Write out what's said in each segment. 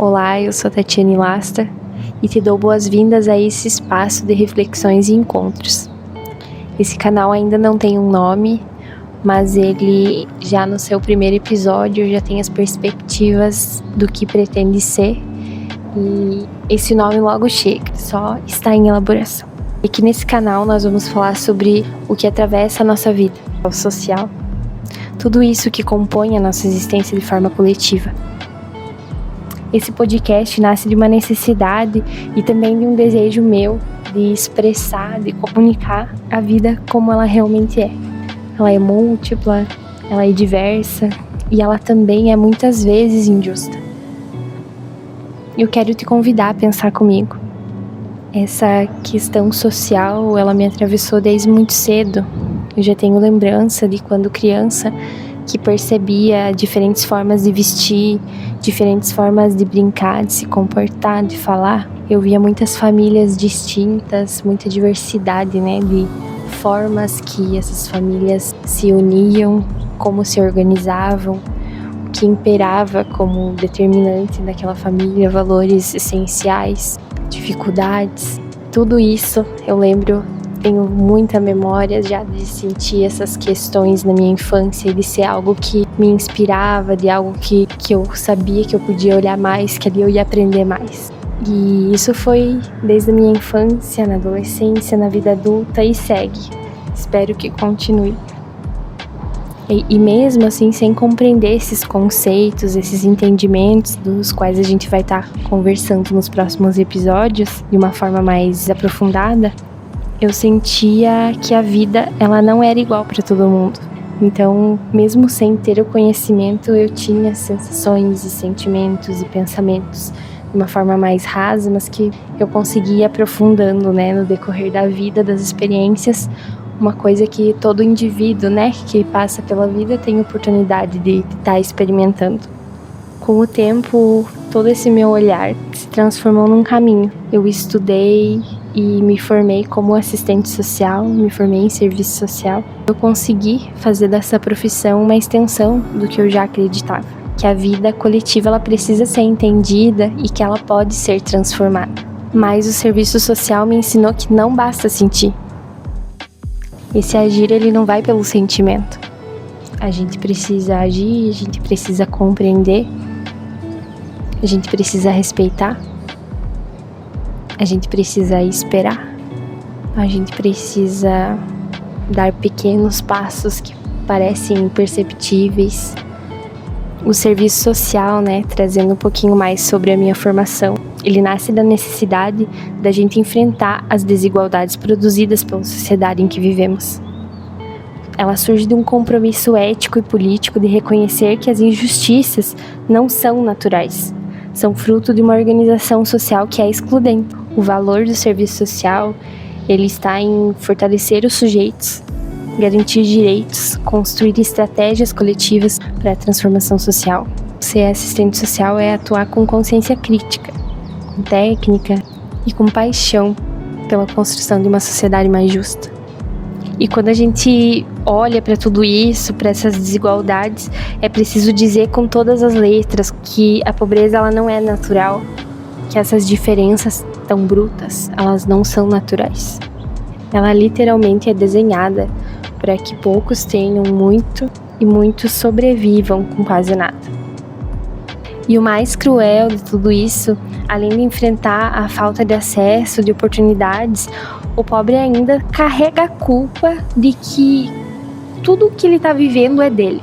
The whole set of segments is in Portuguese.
Olá, eu sou Tatiane Lasta e te dou boas-vindas a esse espaço de reflexões e encontros. Esse canal ainda não tem um nome, mas ele já no seu primeiro episódio já tem as perspectivas do que pretende ser e esse nome logo chega, só está em elaboração. E que nesse canal nós vamos falar sobre o que atravessa a nossa vida, o social, tudo isso que compõe a nossa existência de forma coletiva. Esse podcast nasce de uma necessidade e também de um desejo meu de expressar, de comunicar a vida como ela realmente é. Ela é múltipla, ela é diversa e ela também é muitas vezes injusta. Eu quero te convidar a pensar comigo. Essa questão social, ela me atravessou desde muito cedo. Eu já tenho lembrança de quando criança que percebia diferentes formas de vestir, diferentes formas de brincar, de se comportar, de falar. Eu via muitas famílias distintas, muita diversidade, de formas que essas famílias se uniam, como se organizavam, o que imperava como determinante daquela família, valores essenciais, dificuldades. Tudo isso eu lembro. Tenho muita memória já de sentir essas questões na minha infância e de ser algo que me inspirava, de algo que eu sabia que eu podia olhar mais, que ali eu ia aprender mais. E isso foi desde a minha infância, na adolescência, na vida adulta e segue. Espero que continue. E mesmo assim, sem compreender esses conceitos, esses entendimentos dos quais a gente vai estar conversando nos próximos episódios de uma forma mais aprofundada, eu sentia que a vida ela não era igual para todo mundo. Então, mesmo sem ter o conhecimento, eu tinha sensações e sentimentos e pensamentos de uma forma mais rasa, mas que eu conseguia ir aprofundando, no decorrer da vida, das experiências, uma coisa que todo indivíduo, que passa pela vida tem oportunidade de estar experimentando. Com o tempo, todo esse meu olhar se transformou num caminho. Eu estudei e me formei como assistente social, me formei em serviço social. Eu consegui fazer dessa profissão uma extensão do que eu já acreditava, que a vida coletiva ela precisa ser entendida e que ela pode ser transformada. Mas o serviço social me ensinou que não basta sentir. Esse agir ele não vai pelo sentimento. A gente precisa agir, a gente precisa compreender, a gente precisa respeitar. A gente precisa esperar, a gente precisa dar pequenos passos que parecem imperceptíveis. O serviço social, trazendo um pouquinho mais sobre a minha formação, ele nasce da necessidade da gente enfrentar as desigualdades produzidas pela sociedade em que vivemos. Ela surge de um compromisso ético e político de reconhecer que as injustiças não são naturais, são fruto de uma organização social que é excludente. O valor do serviço social, ele está em fortalecer os sujeitos, garantir direitos, construir estratégias coletivas para a transformação social. Ser assistente social é atuar com consciência crítica, com técnica e com paixão pela construção de uma sociedade mais justa. E quando a gente olha para tudo isso, para essas desigualdades, é preciso dizer com todas as letras que a pobreza ela não é natural, que essas diferenças tão brutas, elas não são naturais. Ela literalmente é desenhada para que poucos tenham muito e muitos sobrevivam com quase nada. E o mais cruel de tudo isso, além de enfrentar a falta de acesso, de oportunidades, o pobre ainda carrega a culpa de que tudo o que ele está vivendo é dele.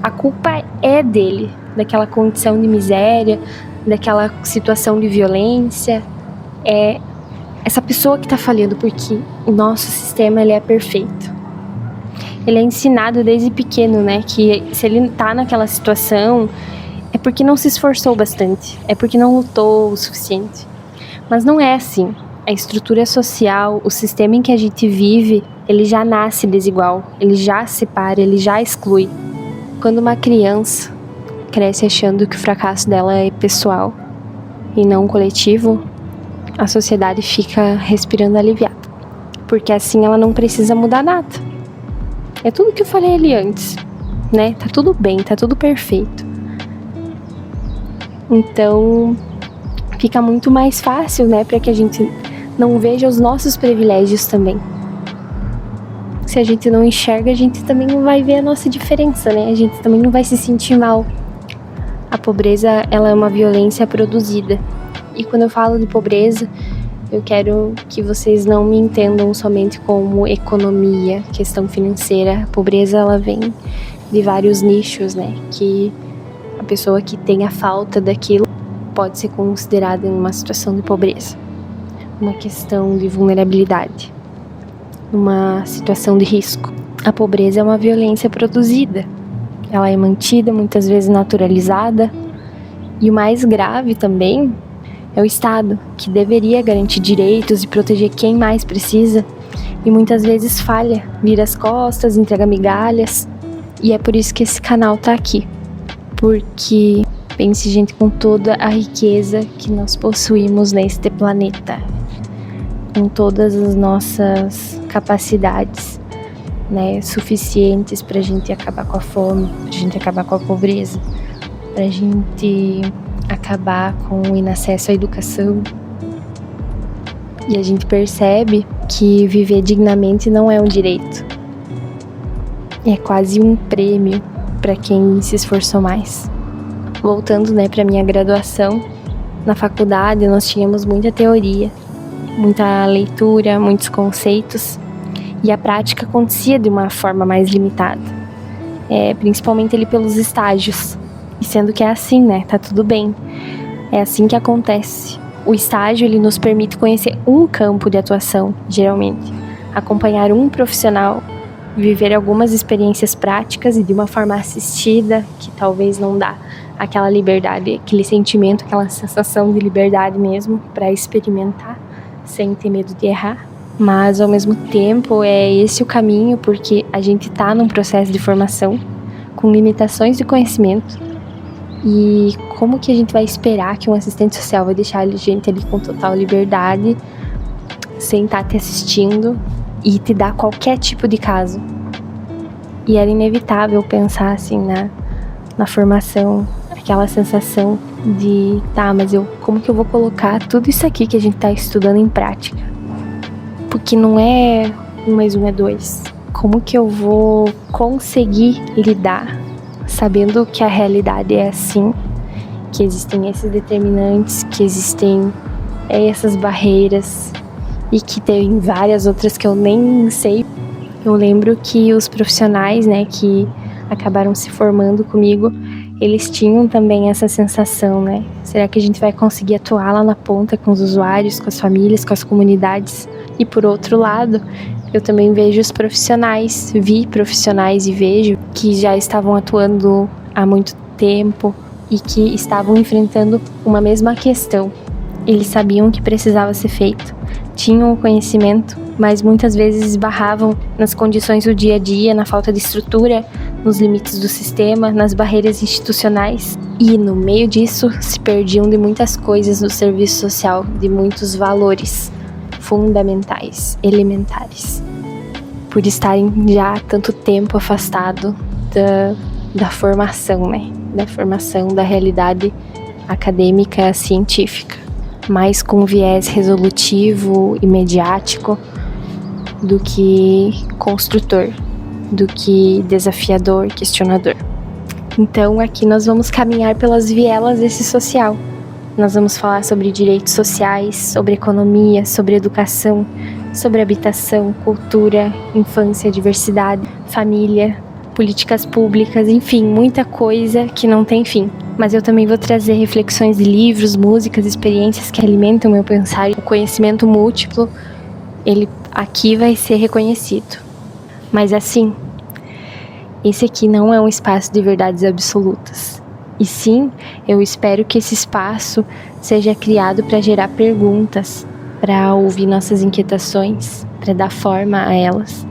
A culpa é dele, daquela condição de miséria, daquela situação de violência. É essa pessoa que está falhando, porque o nosso sistema ele é perfeito. Ele é ensinado desde pequeno, que se ele está naquela situação é porque não se esforçou bastante, é porque não lutou o suficiente. Mas não é assim. A estrutura social, o sistema em que a gente vive, ele já nasce desigual, ele já separa, ele já exclui. Quando uma criança cresce achando que o fracasso dela é pessoal e não coletivo, a sociedade fica respirando aliviada, porque assim ela não precisa mudar nada. É tudo que eu falei ali antes, Tá tudo bem, tá tudo perfeito. Então, fica muito mais fácil, né, para que a gente não veja os nossos privilégios também. Se a gente não enxerga, a gente também não vai ver a nossa diferença, né? A gente também não vai se sentir mal. A pobreza, ela é uma violência produzida. E quando eu falo de pobreza, eu quero que vocês não me entendam somente como economia, questão financeira. A pobreza, ela vem de vários nichos, né? Que a pessoa que tem a falta daquilo pode ser considerada em uma situação de pobreza. Uma questão de vulnerabilidade. Uma situação de risco. A pobreza é uma violência produzida. Ela é mantida, muitas vezes naturalizada. E o mais grave também é o Estado, que deveria garantir direitos e proteger quem mais precisa, e muitas vezes falha, vira as costas, entrega migalhas. E é por isso que esse canal tá aqui. Porque, pense, gente, com toda a riqueza que nós possuímos neste planeta, com todas as nossas capacidades, né, suficientes pra gente acabar com a fome, pra gente acabar com a pobreza, pra gente acabar com o inacesso à educação. E a gente percebe que viver dignamente não é um direito. É quase um prêmio para quem se esforçou mais. Voltando, né, para minha graduação, na faculdade nós tínhamos muita teoria, muita leitura, muitos conceitos, e a prática acontecia de uma forma mais limitada, principalmente ali pelos estágios. E sendo que é assim, né? Tá tudo bem. É assim que acontece. O estágio, ele nos permite conhecer um campo de atuação, geralmente. Acompanhar um profissional, viver algumas experiências práticas e de uma forma assistida, que talvez não dá aquela liberdade, aquele sentimento, aquela sensação de liberdade mesmo, para experimentar, sem ter medo de errar. Mas, ao mesmo tempo, é esse o caminho, porque a gente tá num processo de formação, com limitações de conhecimento. E como que a gente vai esperar que um assistente social vai deixar a gente ali com total liberdade, sem estar te assistindo e te dar qualquer tipo de caso? E era inevitável pensar assim na formação, aquela sensação de, mas como que eu vou colocar tudo isso aqui que a gente tá estudando em prática? Porque não é 1 mais 1 é 2. Como que eu vou conseguir lidar sabendo que a realidade é assim, que existem esses determinantes, que existem essas barreiras e que tem várias outras que eu nem sei. Eu lembro que os profissionais, né, que acabaram se formando comigo, eles tinham também essa sensação, né? Será que a gente vai conseguir atuar lá na ponta com os usuários, com as famílias, com as comunidades? E por outro lado, eu também vejo os profissionais, vi profissionais e vejo que já estavam atuando há muito tempo e que estavam enfrentando uma mesma questão. Eles sabiam o que precisava ser feito, tinham o conhecimento, mas muitas vezes esbarravam nas condições do dia a dia, na falta de estrutura, nos limites do sistema, nas barreiras institucionais. E no meio disso se perdiam de muitas coisas no serviço social, de muitos valores fundamentais, elementares, por estarem já há tanto tempo afastado da formação, né? Da formação da realidade acadêmica científica, mais com viés resolutivo e mediático do que construtor, do que desafiador, questionador. Então aqui nós vamos caminhar pelas vielas desse social. Nós vamos falar sobre direitos sociais, sobre economia, sobre educação, sobre habitação, cultura, infância, diversidade, família, políticas públicas, enfim, muita coisa que não tem fim. Mas eu também vou trazer reflexões de livros, músicas, experiências que alimentam o meu pensar. O conhecimento múltiplo, ele aqui vai ser reconhecido. Mas assim, esse aqui não é um espaço de verdades absolutas. E sim, eu espero que esse espaço seja criado para gerar perguntas, para ouvir nossas inquietações, para dar forma a elas.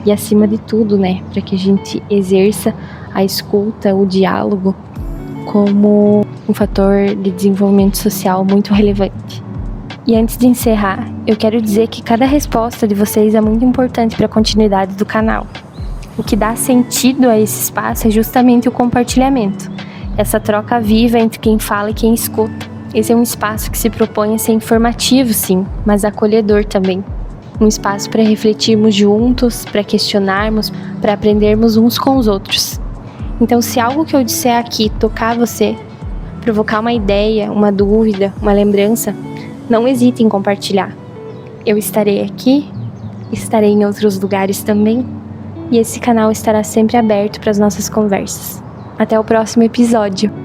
E acima de tudo, né, para que a gente exerça a escuta, o diálogo, como um fator de desenvolvimento social muito relevante. E antes de encerrar, eu quero dizer que cada resposta de vocês é muito importante para a continuidade do canal. O que dá sentido a esse espaço é justamente o compartilhamento. essa troca viva entre quem fala e quem escuta. Esse é um espaço que se propõe a ser informativo, sim, mas acolhedor também. Um espaço para refletirmos juntos, para questionarmos, para aprendermos uns com os outros. Então, se algo que eu disser aqui tocar você, provocar uma ideia, uma dúvida, uma lembrança, não hesite em compartilhar. Eu estarei aqui, estarei em outros lugares também, e esse canal estará sempre aberto para as nossas conversas. Até o próximo episódio!